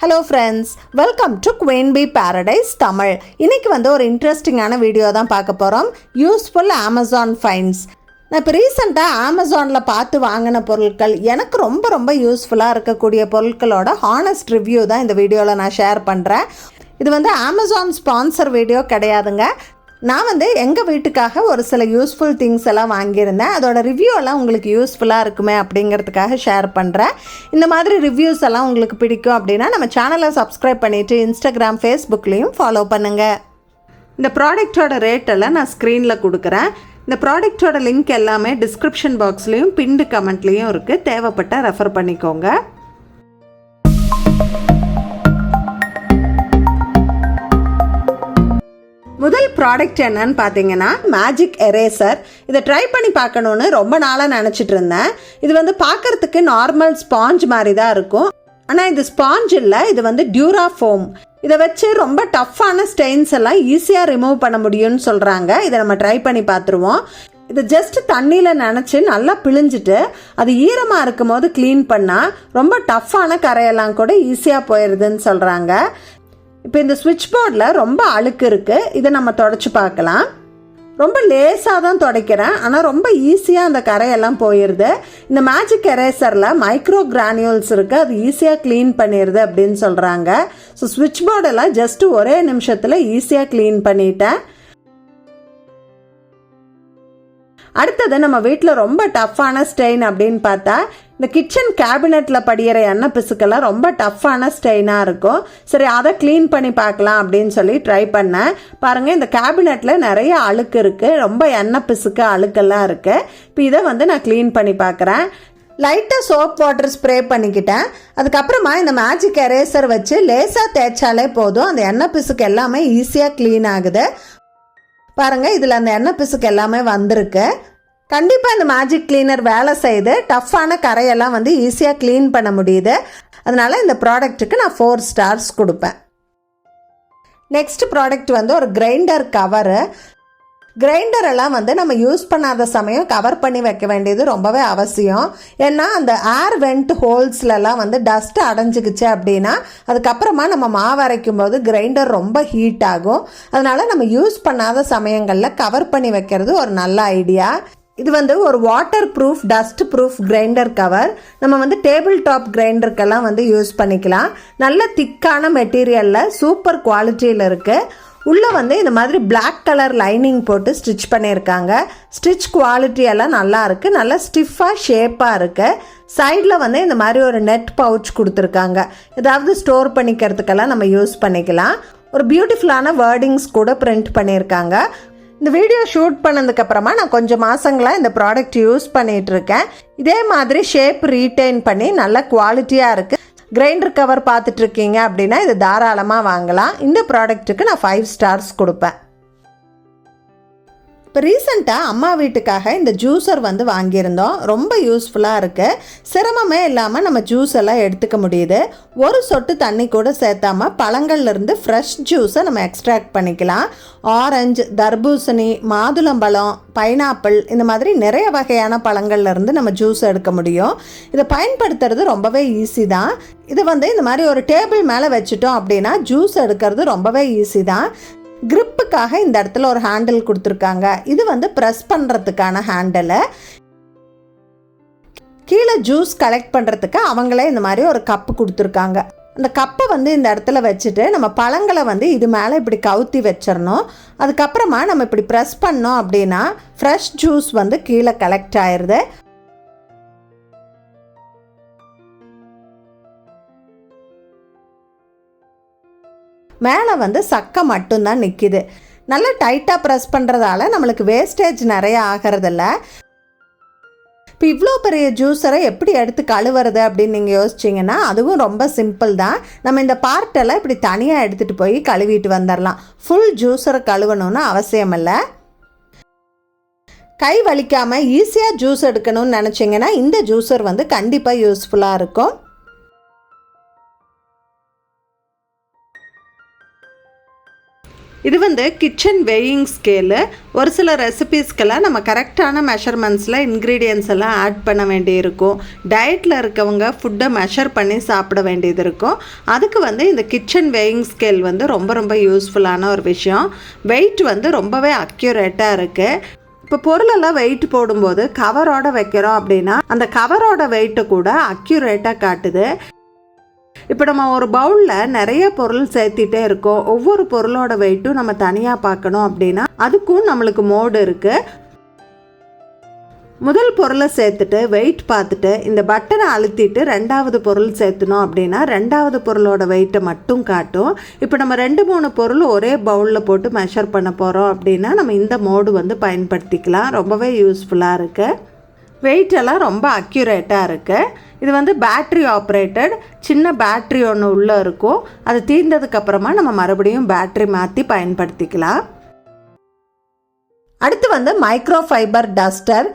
Hello friends, welcome to queenbeeparadise Tamil. இன்றைக்கி ஒரு இன்ட்ரெஸ்டிங்கான வீடியோ தான் பார்க்க போகிறோம். Useful Amazon fines. நான் இப்போ ரீசெண்டாக அமேசானில் பார்த்து வாங்கின பொருட்கள், எனக்கு ரொம்ப யூஸ்ஃபுல்லாக இருக்கக்கூடிய பொருட்களோட ஹானஸ்ட் ரிவ்யூ தான் இந்த வீடியோவில் நான் ஷேர் பண்ணுறேன். இது அமேசான் ஸ்பான்சர் வீடியோ கிடையாதுங்க. நான் எங்கள் வீட்டுக்காக ஒரு சில யூஸ்ஃபுல் திங்ஸ் எல்லாம் வாங்கியிருந்தேன். அதோட ரிவ்யூ எல்லாம் உங்களுக்கு யூஸ்ஃபுல்லாக இருக்குமே அப்படிங்கிறதுக்காக ஷேர் பண்ணுறேன். இந்த மாதிரி ரிவ்யூஸ் எல்லாம் உங்களுக்கு பிடிக்கும் அப்படின்னா நம்ம சேனலை சப்ஸ்கிரைப் பண்ணிவிட்டு இன்ஸ்டாகிராம், ஃபேஸ்புக்லேயும் ஃபாலோ பண்ணுங்கள். இந்த ப்ராடக்டோட ரேட்டெல்லாம் நான் ஸ்க்ரீனில் கொடுக்குறேன். இந்த ப்ராடக்டோட லிங்க் எல்லாமே டிஸ்கிரிப்ஷன் பாக்ஸ்லேயும் பின்டு கமெண்ட்லேயும் இருக்குது. தேவைப்பட்டால் ரெஃபர் பண்ணிக்கோங்க. முதல் ப்ராடக்ட் என்னன்னு பார்த்தீங்கன்னா மேஜிக் எரேசர். இதை ட்ரை பண்ணி பார்க்கணுன்னு ரொம்ப நாளாக நினச்சிட்டு இருந்தேன். இது பார்க்கறதுக்கு நார்மல் ஸ்பாஞ்ச் மாதிரி தான் இருக்கும். ஆனால் இது ஸ்பாஞ்ச் இல்லை, இது டியூரா ஃபோம். இதை வச்சு ரொம்ப டஃப்பான ஸ்டெயின்ஸ் எல்லாம் ஈஸியாக ரிமூவ் பண்ண முடியும்னு சொல்கிறாங்க. இதை நம்ம ட்ரை பண்ணி பார்த்துருவோம். இது ஜஸ்ட் தண்ணியில் நனைச்சி நல்லா பிழிஞ்சிட்டு அது ஈரமாக இருக்கும் போது க்ளீன் பண்ணால் ரொம்ப டஃப்பான கரையெல்லாம் கூட ஈஸியாக போயிடுதுன்னு சொல்கிறாங்க. இப்போ இந்த ஸ்விட்ச் போர்டில் ரொம்ப அழுக்கு இருக்குது. இதை நம்ம தொடச்சி பார்க்கலாம். ரொம்ப லேசாக தான் துடைக்கிறேன், ஆனால் ரொம்ப ஈஸியாக அந்த கரையெல்லாம் போயிடுது. இந்த மேஜிக் எரேசரில் மைக்ரோ கிரானியூல்ஸ் இருக்குது, அது ஈஸியாக க்ளீன் பண்ணிடுது அப்படின்னு சொல்கிறாங்க. ஸோ ஸ்விட்ச் போர்டெல்லாம் ஜஸ்ட்டு ஒரே நிமிஷத்தில் ஈஸியாக க்ளீன் பண்ணிட்டேன். அடுத்தது நம்ம வீட்டில் ரொம்ப டஃப்பான ஸ்டெயின் அப்படின்னு பார்த்தா இந்த கிச்சன் கேபினெட்டில் படிகிற எண்ணெய் பிசுக்கெல்லாம் ரொம்ப டஃப்பான ஸ்டெயினாக இருக்கும். சரி, அதை க்ளீன் பண்ணி பார்க்கலாம் அப்படின்னு சொல்லி ட்ரை பண்ணேன். பாருங்கள், இந்த கேபினெட்டில் நிறைய அழுக்கு இருக்குது, ரொம்ப எண்ணெய் பிசுக்கு அழுக்கெல்லாம் இருக்குது. இப்போ இதை நான் க்ளீன் பண்ணி பார்க்குறேன். லைட்டாக சோப் வாட்டர் ஸ்ப்ரே பண்ணிக்கிட்டேன். அதுக்கப்புறமா இந்த மேஜிக் எரேசர் வச்சு லேசாக தேய்ச்சாலே போதும். அந்த எண்ணெய் பிசுக்கு எல்லாமே ஈஸியாக க்ளீன் ஆகுது. பாருங்கள், இதில் அந்த எண்ணெய் பிசுக்கு எல்லாமே வந்திருக்கு. கண்டிப்பாக இந்த மேஜிக் கிளீனர் வேலை செய்து டஃப்பான கரையெல்லாம் ஈஸியாக க்ளீன் பண்ண முடியுது. அதனால் இந்த ப்ராடக்ட்டுக்கு நான் 4 ஸ்டார்ஸ் கொடுப்பேன். நெக்ஸ்ட் ப்ராடக்ட் ஒரு கிரைண்டர் கவரு. கிரைண்டரெல்லாம் நம்ம யூஸ் பண்ணாத சமயம் கவர் பண்ணி வைக்க வேண்டியது ரொம்பவே அவசியம். ஏன்னா அந்த ஏர் வெண்ட் ஹோல்ஸ்லலாம் டஸ்ட் அடைஞ்சிக்கிச்சு அப்படின்னா அதுக்கப்புறமா நம்ம மாவு அரைக்கும் போது கிரைண்டர் ரொம்ப ஹீட் ஆகும். அதனால் நம்ம யூஸ் பண்ணாத சமயங்களில் கவர் பண்ணி வைக்கிறது ஒரு நல்ல ஐடியா. இது ஒரு water proof, dust proof grinder cover. நம்ம டேபிள் டாப் கிரைண்டருக்கெல்லாம் யூஸ் பண்ணிக்கலாம். நல்ல திக்கான மெட்டீரியலில் சூப்பர் குவாலிட்டியில் இருக்குது. உள்ளே இந்த மாதிரி பிளாக் கலர் லைனிங் போட்டு ஸ்டிச் பண்ணியிருக்காங்க. ஸ்டிச் குவாலிட்டியெல்லாம் நல்லா இருக்குது, நல்லா ஸ்டிஃபாக ஷேப்பாக இருக்குது. சைடில் இந்த மாதிரி ஒரு நெட் பவுச் கொடுத்துருக்காங்க. ஏதாவது ஸ்டோர் பண்ணிக்கிறதுக்கெல்லாம் நம்ம யூஸ் பண்ணிக்கலாம். ஒரு பியூட்டிஃபுல்லான வேர்டிங்ஸ் கூட பிரிண்ட் பண்ணியிருக்காங்க. இந்த வீடியோ ஷூட் பண்ணதுக்கப்புறமா நான் கொஞ்சம் மாதங்களாக இந்த ப்ராடக்ட் யூஸ் பண்ணிகிட்ருக்கேன். இதே மாதிரி ஷேப் ரீட்டைன் பண்ணி நல்ல குவாலிட்டியாக இருக்குது. கிரைண்டர் கவர் பார்த்துட்ருக்கீங்க அப்படின்னா இது தாராளமாக வாங்கலாம். இந்த ப்ராடக்ட்டுக்கு நான் 5 ஸ்டார்ஸ் கொடுப்பேன். இப்போ ரீசெண்டாக அம்மா வீட்டுக்காக இந்த ஜூஸர் வாங்கியிருந்தோம். ரொம்ப யூஸ்ஃபுல்லாக இருக்குது. சிரமமே இல்லாமல் நம்ம ஜூஸ் எல்லாம் எடுத்துக்க முடியுது. ஒரு சொட்டு தண்ணி கூட சேர்த்தாமல் பழங்கள்லேருந்து ஃப்ரெஷ் ஜூஸை நம்ம எக்ஸ்ட்ராக்ட் பண்ணிக்கலாம். ஆரஞ்சு, தர்பூசணி, மாதுளம்பழம், பைனாப்பிள், இந்த மாதிரி நிறைய வகையான பழங்கள்லேருந்து நம்ம ஜூஸ் எடுக்க முடியும். இதை பயன்படுத்துறது ரொம்பவே ஈஸி தான். இது இந்த மாதிரி ஒரு டேபிள் மேலே வச்சுட்டோம் அப்படின்னா ஜூஸ் எடுக்கிறது ரொம்பவே ஈஸி தான். கிரிப்புக்காக இந்த இடத்துல ஒரு ஹேண்டில் கொடுத்துருக்காங்க. இது ப்ரெஸ் பண்ணுறதுக்கான ஹேண்டில். கீழே ஜூஸ் கலெக்ட் பண்ணுறதுக்கு அவங்களே இந்த மாதிரி ஒரு கப்பு கொடுத்துருக்காங்க. அந்த கப்பை இந்த இடத்துல வச்சுட்டு நம்ம பழங்களை இது மேலே இப்படி கவுத்தி வச்சிடணும். அதுக்கப்புறமா நம்ம இப்படி ப்ரெஸ் பண்ணோம் அப்படின்னா ஃப்ரெஷ் ஜூஸ் கீழே கலெக்ட் ஆயிடுது. மேலே சக்கை மட்டும்தான் நிற்கிது. நல்லா டைட்டாக ப்ரெஸ் பண்ணுறதால நம்மளுக்கு வேஸ்டேஜ் நிறைய ஆகிறதில்ல. இப்போ இவ்வளோ பெரிய ஜூஸரை எப்படி எடுத்து கழுவுறது அப்படின்னு நீங்கள் யோசிச்சிங்கன்னா அதுவும் ரொம்ப சிம்பிள் தான். நம்ம இந்த பார்ட்டெல்லாம் இப்படி தனியாக எடுத்துகிட்டு போய் கழுவிட்டு வந்துடலாம். ஃபுல் ஜூஸரை கழுவணும்னு அவசியம் இல்லை. கை வலிக்காமல் ஈஸியாக ஜூஸ் எடுக்கணும்னு நினச்சிங்கன்னா இந்த ஜூஸர் கண்டிப்பாக யூஸ்ஃபுல்லாக இருக்கும். இது வந்து கிச்சன் வெயிங் ஸ்கேலு. ஒரு சில ரெசிபீஸ்க்கெல்லாம் நம்ம கரெக்டான மெஷர்மெண்ட்ஸில் இன்க்ரீடியன்ஸ் எல்லாம் ஆட் பண்ண வேண்டியிருக்கும். டயட்டில் இருக்கவங்க ஃபுட்டை மெஷர் பண்ணி சாப்பிட வேண்டியது இருக்கும். அதுக்கு வந்து இந்த கிச்சன் வெயிங் ஸ்கேல் வந்து ரொம்ப ரொம்ப யூஸ்ஃபுல்லான ஒரு விஷயம். வெயிட் வந்து ரொம்பவே அக்யூரேட்டாக இருக்குது. இப்போ பொருளெல்லாம் வெயிட் போடும்போது கவரோட வைக்கிறோம் அப்படின்னா அந்த கவரோட வெயிட்டை கூட அக்யூரேட்டாக காட்டுது. இப்போ நம்ம ஒரு பவுலில் நிறைய பொருள் சேர்த்திட்டே இருக்கோம். ஒவ்வொரு பொருளோட வெயிட்டும் நம்ம தனியாக பார்க்கணும் அப்படின்னா அதுக்கும் நம்மளுக்கு மோடு இருக்குது. முதல் பொருளை சேர்த்துட்டு வெயிட் பார்த்துட்டு இந்த பட்டனை அழுத்திட்டு ரெண்டாவது பொருள் சேர்த்துனோம் அப்படின்னா ரெண்டாவது பொருளோட வெயிட்டை மட்டும் காட்டும். இப்போ நம்ம 2-3 பொருள் ஒரே பவுலில் போட்டு மெஷர் பண்ண போகிறோம் அப்படின்னா நம்ம இந்த மோடு வந்து பயன்படுத்திக்கலாம். ரொம்பவே யூஸ்ஃபுல்லாக இருக்குது. வெயிட்டெல்லாம் ரொம்ப அக்யூரேட்டாக இருக்குது. இது வந்து பேட்ரி ஆப்ரேட்டட். சின்ன பேட்ரி ஒன்று உள்ளே இருக்கும். அது தீர்ந்ததுக்கப்புறமா நம்ம மறுபடியும் பேட்ரி மாற்றி பயன்படுத்திக்கலாம். அடுத்து வந்து மைக்ரோ ஃபைபர் டஸ்டர்.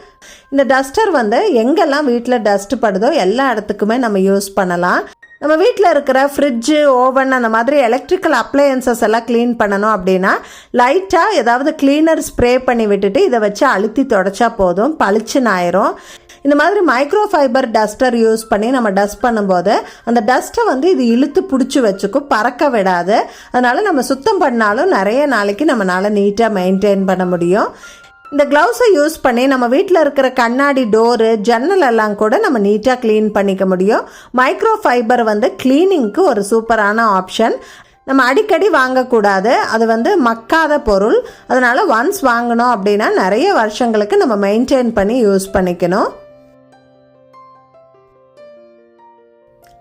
இந்த டஸ்டர் வந்து எங்கெல்லாம் வீட்டில் டஸ்ட் படுதோ எல்லா இடத்துக்குமே நம்ம யூஸ் பண்ணலாம். நம்ம வீட்டில் இருக்கிற ஃப்ரிட்ஜு, ஓவன் அந்த மாதிரி எலக்ட்ரிக்கல் அப்ளையன்சஸ் எல்லாம் க்ளீன் பண்ணணும் அப்படின்னா லைட்டாக ஏதாவது க்ளீனர் ஸ்ப்ரே பண்ணி விட்டுட்டு இதை வச்சு அழுத்தி தொடச்சா போதும், பளிச்சுன்னு ஆயிரும். இந்த மாதிரி மைக்ரோ ஃபைபர் டஸ்டர் யூஸ் பண்ணி நம்ம டஸ்ட் பண்ணும்போது அந்த டஸ்ட்டை வந்து இது இழுத்து பிடிச்சி வச்சுக்கும், பறக்க விடாது. அதனால் நம்ம சுத்தம் பண்ணாலும் நிறைய நாளைக்கு நம்மளால் நீட்டாக மெயின்டைன் பண்ண முடியும். இந்த க்ளவுஸை யூஸ் பண்ணி நம்ம வீட்டில் இருக்கிற கண்ணாடி டோரு, ஜன்னல் எல்லாம் கூட நம்ம நீட்டாக க்ளீன் பண்ணிக்க முடியும். மைக்ரோ ஃபைபர் வந்து க்ளீனிங்க்கு ஒரு சூப்பரான ஆப்ஷன். நம்ம அடிக்கடி வாங்கக்கூடாது, அது வந்து மக்காத பொருள். அதனால் ஒன்ஸ் வாங்கினோம் அப்படின்னா நிறைய வருஷங்களுக்கு நம்ம மெயின்டைன் பண்ணி யூஸ் பண்ணிக்கணும்.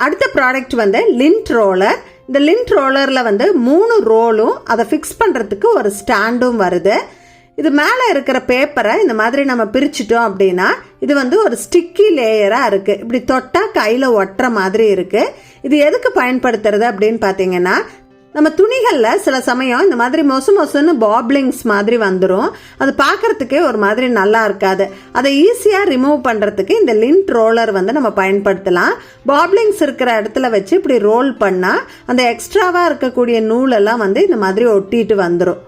அடுத்த ப்ராடக்ட் வந்து லிண்ட் ரோலர். இந்த லிண்ட் ரோலரில் வந்து 3 ரோலும் அதை ஃபிக்ஸ் பண்ணுறதுக்கு ஒரு ஸ்டாண்டும் வருது. இது மேலே இருக்கிற பேப்பரை இந்த மாதிரி நம்ம பிரிச்சுட்டோம் அப்படின்னா இது வந்து ஒரு ஸ்டிக்கி லேயராக இருக்குது. இப்படி தொட்டால் கையில் ஒட்டுற மாதிரி இருக்குது. இது எதுக்கு பயன்படுத்துறது அப்படின்னு பார்த்தீங்கன்னா நம்ம துணிகளில் சில சமயம் இந்த மாதிரி மொசுன்னு பாப்லிங்ஸ் மாதிரி வந்துடும். அது பார்க்கறதுக்கே ஒரு மாதிரி நல்லா இருக்காது. அதை ஈஸியாக ரிமூவ் பண்ணுறதுக்கு இந்த லிண்ட் ரோலர் வந்து நம்ம பயன்படுத்தலாம். பாப்லிங்ஸ் இருக்கிற இடத்துல வச்சு இப்படி ரோல் பண்ணால் அந்த எக்ஸ்ட்ராவாக இருக்கக்கூடிய நூலெல்லாம் வந்து இந்த மாதிரி ஒட்டிட்டு வந்துடும்.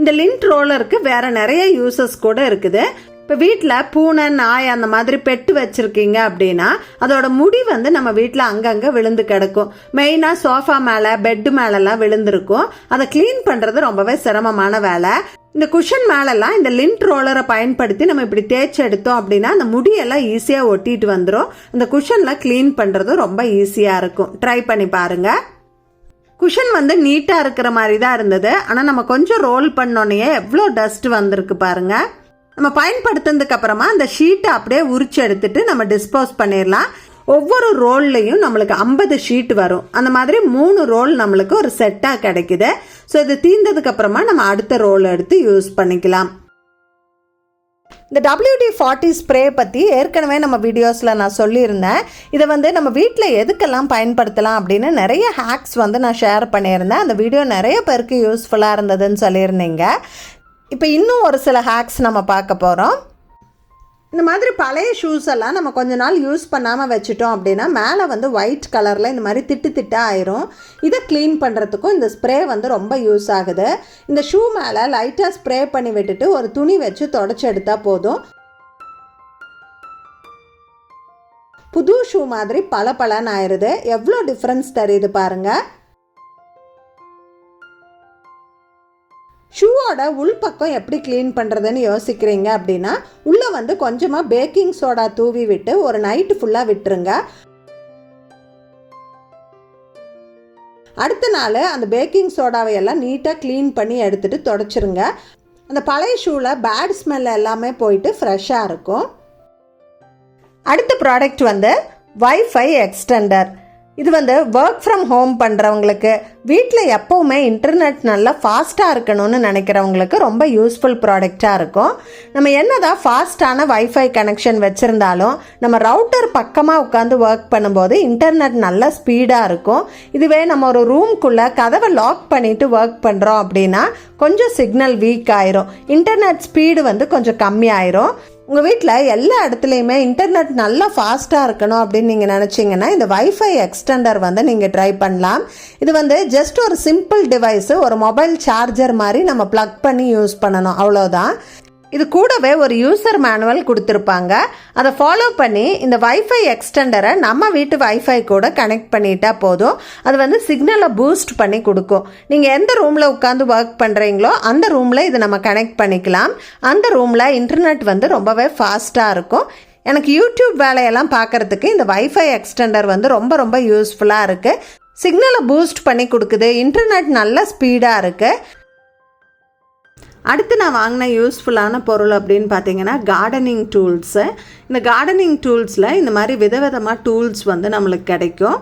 இந்த லிண்ட் ரோலருக்கு வேற நிறைய யூசஸ் கூட இருக்குது. இப்போ வீட்டில் பூனை, நாய் அந்த மாதிரி பெட்டு வச்சுருக்கீங்க அப்படின்னா அதோட முடி வந்து நம்ம வீட்டில் அங்கங்கே விழுந்து கிடக்கும். மெயினாக சோஃபா மேலே, பெட்டு மேலெல்லாம் விழுந்திருக்கும். அதை க்ளீன் பண்ணுறது ரொம்பவே சிரமமான வேலை. இந்த குஷன் மேலெல்லாம் இந்த லிண்ட் ரோலரை பயன்படுத்தி நம்ம இப்படி தேய்ச்சி எடுத்தோம் அப்படின்னா அந்த முடியெல்லாம் ஈஸியாக ஒட்டிட்டு வந்துடும். அந்த குஷனில் க்ளீன் பண்ணுறது ரொம்ப ஈஸியாக இருக்கும். ட்ரை பண்ணி பாருங்கள். குஷன் வந்து நீட்டாக இருக்கிற மாதிரி தான் இருந்தது. ஆனால் நம்ம கொஞ்சம் ரோல் பண்ணோன்னே எவ்வளோ டஸ்ட் வந்திருக்கு பாருங்கள். நம்ம பயன்படுத்தினதுக்கு அப்புறமா அந்த ஷீட்டை அப்படியே உரிச்சு எடுத்துட்டு நம்ம டிஸ்போஸ் பண்ணிடலாம். ஒவ்வொரு ரோல்லையும் நம்மளுக்கு 50 ஷீட் வரும். அந்த மாதிரி 3 ரோல் நம்மளுக்கு ஒரு செட்டாக கிடைக்குது. ஸோ இது தீர்ந்ததுக்கு அப்புறமா நம்ம அடுத்த ரோல் எடுத்து யூஸ் பண்ணிக்கலாம். இந்த WD-40 ஸ்ப்ரே பற்றி ஏற்கனவே நம்ம வீடியோஸில் நான் சொல்லியிருந்தேன். இதை வந்து நம்ம வீட்டில் எதுக்கெல்லாம் பயன்படுத்தலாம் அப்படின்னு நிறைய ஹேக்ஸ் வந்து நான் ஷேர் பண்ணியிருந்தேன். அந்த வீடியோ நிறைய பேருக்கு யூஸ்ஃபுல்லாக இருந்ததுன்னு சொல்லியிருந்தீங்க. இப்போ இன்னும் ஒரு சில ஹேக்ஸ் நம்ம பார்க்க போகிறோம். இந்த மாதிரி பழைய ஷூஸ் எல்லாம் நம்ம கொஞ்ச நாள் யூஸ் பண்ணாமல் வச்சுட்டோம் அப்படின்னா மேலே வந்து ஒயிட் கலரில் இந்த மாதிரி திட்டு ஆயிரும். இதை க்ளீன் பண்ணுறதுக்கும் இந்த ஸ்ப்ரே வந்து ரொம்ப யூஸ் ஆகுது. இந்த ஷூ மேலே லைட்டாக ஸ்ப்ரே பண்ணி விட்டுட்டு ஒரு துணி வச்சு தொடச்சி எடுத்தால் போதும். புது ஷூ மாதிரி பளபளன்னு ஆயிடுது. எவ்வளோ டிஃப்ரென்ஸ் தெரியுது பாருங்கள். ஷூவோட உள்பக்கம் எப்படி க்ளீன் பண்ணுறதுன்னு யோசிக்கிறீங்க அப்படின்னா உள்ளே வந்து கொஞ்சமாக பேக்கிங் சோடா தூவி விட்டு ஒரு நைட்டு ஃபுல்லாக விட்டுருங்க. அடுத்த நாள் அந்த பேக்கிங் சோடாவை எல்லாம் நீட்டாக க்ளீன் பண்ணி எடுத்துகிட்டு தொடச்சிருங்க. அந்த பழைய ஷூவில் பேட் ஸ்மெல் எல்லாமே போயிட்டு ஃப்ரெஷ்ஷாக இருக்கும். அடுத்த ப்ராடக்ட் வந்து வைஃபை எக்ஸ்டெண்டர். இது வந்து ஒர்க் ஃப்ரம் ஹோம் பண்ணுறவங்களுக்கு, வீட்டில் எப்போவுமே இன்டர்நெட் நல்லா ஃபாஸ்ட்டாக இருக்கணும்னு நினைக்கிறவங்களுக்கு ரொம்ப யூஸ்ஃபுல் ப்ராடக்டாக இருக்கும். நம்ம என்னதான் ஃபாஸ்ட்டான வைஃபை கனெக்ஷன் வச்சுருந்தாலும் நம்ம ரவுட்டர் பக்கமாக உட்காந்து ஒர்க் பண்ணும்போது இன்டர்நெட் நல்லா ஸ்பீடாக இருக்கும். இதுவே நம்ம ஒரு ரூம்குள்ளே கதவை லாக் பண்ணிவிட்டு ஒர்க் பண்ணுறோம் அப்படின்னா கொஞ்சம் சிக்னல் வீக் ஆயிரும், இன்டர்நெட் ஸ்பீடு வந்து கொஞ்சம் கம்மியாயிரும். உங்கள் வீட்டில் எல்லா இடத்துலையுமே இன்டர்நெட் நல்லா ஃபாஸ்ட்டாக இருக்கணும் அப்படின்னு நீங்கள் நினச்சிங்கன்னா இந்த வைஃபை எக்ஸ்டெண்டர் வந்து நீங்கள் ட்ரை பண்ணலாம். இது வந்து ஜஸ்ட் ஒரு சிம்பிள் டிவைஸு, ஒரு மொபைல் சார்ஜர் மாதிரி நம்ம ப்ளக் பண்ணி யூஸ் பண்ணணும், அவ்வளோதான். இது கூடவே ஒரு யூசர் மேனுவல் கொடுத்துருப்பாங்க. அதை ஃபாலோ பண்ணி இந்த வைஃபை எக்ஸ்டெண்டரை நம்ம வீட்டு வைஃபை கூட கனெக்ட் பண்ணிட்டா போதும். அது வந்து சிக்னலை பூஸ்ட் பண்ணி கொடுக்கும். நீங்கள் எந்த ரூமில் உட்காந்து ஒர்க் பண்ணுறீங்களோ அந்த ரூமில் இது நம்ம கனெக்ட் பண்ணிக்கலாம். அந்த ரூமில் இன்டர்நெட் வந்து ரொம்பவே ஃபாஸ்ட்டாக இருக்கும். எனக்கு யூடியூப் வேலையெல்லாம் பார்க்குறதுக்கு இந்த வைஃபை எக்ஸ்டெண்டர் வந்து ரொம்ப ரொம்ப யூஸ்ஃபுல்லாக இருக்குது. சிக்னலை பூஸ்ட் பண்ணி கொடுக்குது, இன்டர்நெட் நல்ல ஸ்பீடாக இருக்குது. அடுத்து நான் வாங்கின யூஸ்ஃபுல்லான பொருள் அப்படின்னு பார்த்தீங்கன்னா கார்டனிங் டூல்ஸு. இந்த கார்டனிங் டூல்ஸில் இந்த மாதிரி விதவிதமாக டூல்ஸ் வந்து நம்மளுக்கு கிடைக்கும்.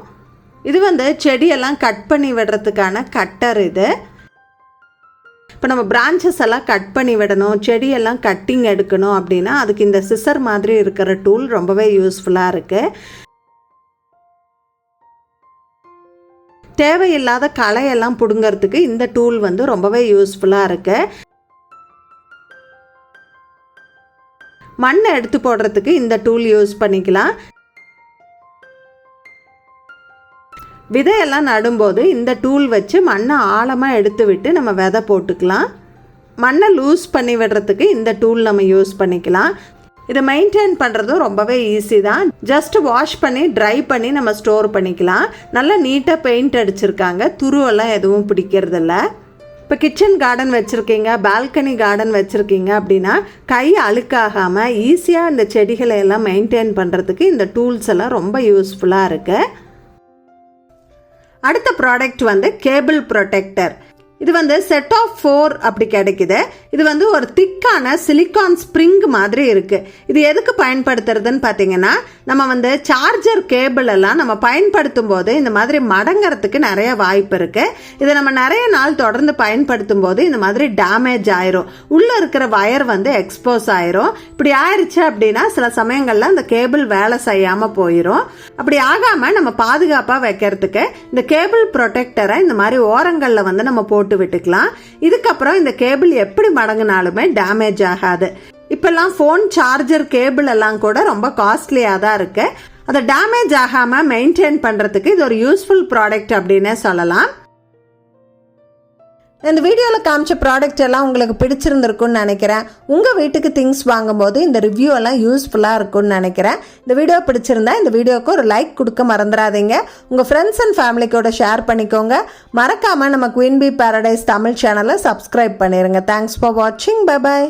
இது வந்து செடியெல்லாம் கட் பண்ணி விடுறதுக்கான கட்டர். இது இப்போ நம்ம பிரான்ச்சஸ் எல்லாம் கட் பண்ணி விடணும், செடியெல்லாம் கட்டிங் எடுக்கணும் அப்படின்னா அதுக்கு இந்த சிசர் மாதிரி இருக்கிற டூல் ரொம்பவே யூஸ்ஃபுல்லாக இருக்குது. தேவையில்லாத களையெல்லாம் பிடுங்கிறதுக்கு இந்த டூல் வந்து ரொம்பவே யூஸ்ஃபுல்லாக இருக்குது. மண்ணை எடுத்து போடுறதுக்கு இந்த டூல் யூஸ் பண்ணிக்கலாம். விதையெல்லாம் நடும்போது இந்த டூல் வச்சு மண்ணை ஆழமாக எடுத்து விட்டு நம்ம விதை போட்டுக்கலாம். மண்ணை லூஸ் பண்ணி விடுறதுக்கு இந்த டூல் நம்ம யூஸ் பண்ணிக்கலாம். இதை மெயின்டைன் பண்ணுறதும் ரொம்பவே ஈஸி தான். ஜஸ்ட் வாஷ் பண்ணி ட்ரை பண்ணி நம்ம ஸ்டோர் பண்ணிக்கலாம். நல்லா நீட்டாக பெயிண்ட் அடிச்சிருக்காங்க, துருவெல்லாம் எதுவும் பிடிக்கிறதில்ல. இப்போ கிச்சன் கார்டன் வச்சுருக்கீங்க, பால்கனி கார்டன் வச்சுருக்கீங்க அப்படின்னா கை அழுக்காகாமல் ஈஸியாக இந்த செடிகளை எல்லாம் மெயின்டைன் பண்ணுறதுக்கு இந்த டூல்ஸ் எல்லாம் ரொம்ப யூஸ்ஃபுல்லாக இருக்குது. அடுத்த ப்ராடக்ட் வந்து கேபிள் ப்ரொடெக்டர். இது வந்து செட் ஆஃப் 4 அப்படி கிடைக்குது. இது வந்து ஒரு திக்கான சிலிக்கான் ஸ்ப்ரிங் மாதிரி இருக்குது. இது எதுக்கு பயன்படுத்துறதுன்னு பார்த்தீங்கன்னா, நம்ம வந்து சார்ஜர் கேபிள் எல்லாம் நம்ம பயன்படுத்தும் போது இந்த மாதிரி மடங்கிறதுக்கு நிறைய வாய்ப்பு இருக்குது. இதை நம்ம நிறைய நாள் தொடர்ந்து பயன்படுத்தும் போது இந்த மாதிரி டேமேஜ் ஆயிரும், உள்ளே இருக்கிற வயர் வந்து எக்ஸ்போஸ் ஆயிரும். இப்படி ஆயிடுச்சு அப்படின்னா சில சமயங்களில் அந்த கேபிள் வேலை செய்யாமல் போயிடும். அப்படி ஆகாமல் நம்ம பாதுகாப்பாக வைக்கிறதுக்கு இந்த கேபிள் ப்ரொடெக்டரை இந்த மாதிரி ஓரங்களில் வந்து நம்ம போட்டு விட்டுக்கலாம். இதுக்கப்புறம் இந்த கேபிள் எப்படி மடங்கினாலுமே டேமேஜ் ஆகாது. இப்பெல்லாம் ஃபோன் சார்ஜர் கேபிள் எல்லாம் கூட ரொம்ப காஸ்ட்லியாக தான் இருக்கு. அதை டேமேஜ் ஆகாமல் மெயின்டைன் பண்ணுறதுக்கு இது ஒரு யூஸ்ஃபுல் ப்ராடக்ட் அப்படின்னே சொல்லலாம். இந்த வீடியோவில் காமிச்ச ப்ராடக்ட் எல்லாம் உங்களுக்கு பிடிச்சிருந்துருக்குன்னு நினைக்கிறேன். உங்கள் வீட்டுக்கு திங்ஸ் வாங்கும்போது இந்த ரிவ்யூ எல்லாம் யூஸ்ஃபுல்லாக இருக்கும்னு நினைக்கிறேன். இந்த வீடியோ பிடிச்சிருந்தா இந்த வீடியோக்கு ஒரு லைக் கொடுக்க மறந்துடாதீங்க. உங்கள் ஃப்ரெண்ட்ஸ் அண்ட் ஃபேமிலிக்கோட ஷேர் பண்ணிக்கோங்க. மறக்காமல் நம்ம குயின் பீ பாரடைஸ் தமிழ் சேனலை சப்ஸ்கிரைப் பண்ணிடுங்க. தேங்க்ஸ் ஃபார் வாட்சிங். Bye bye.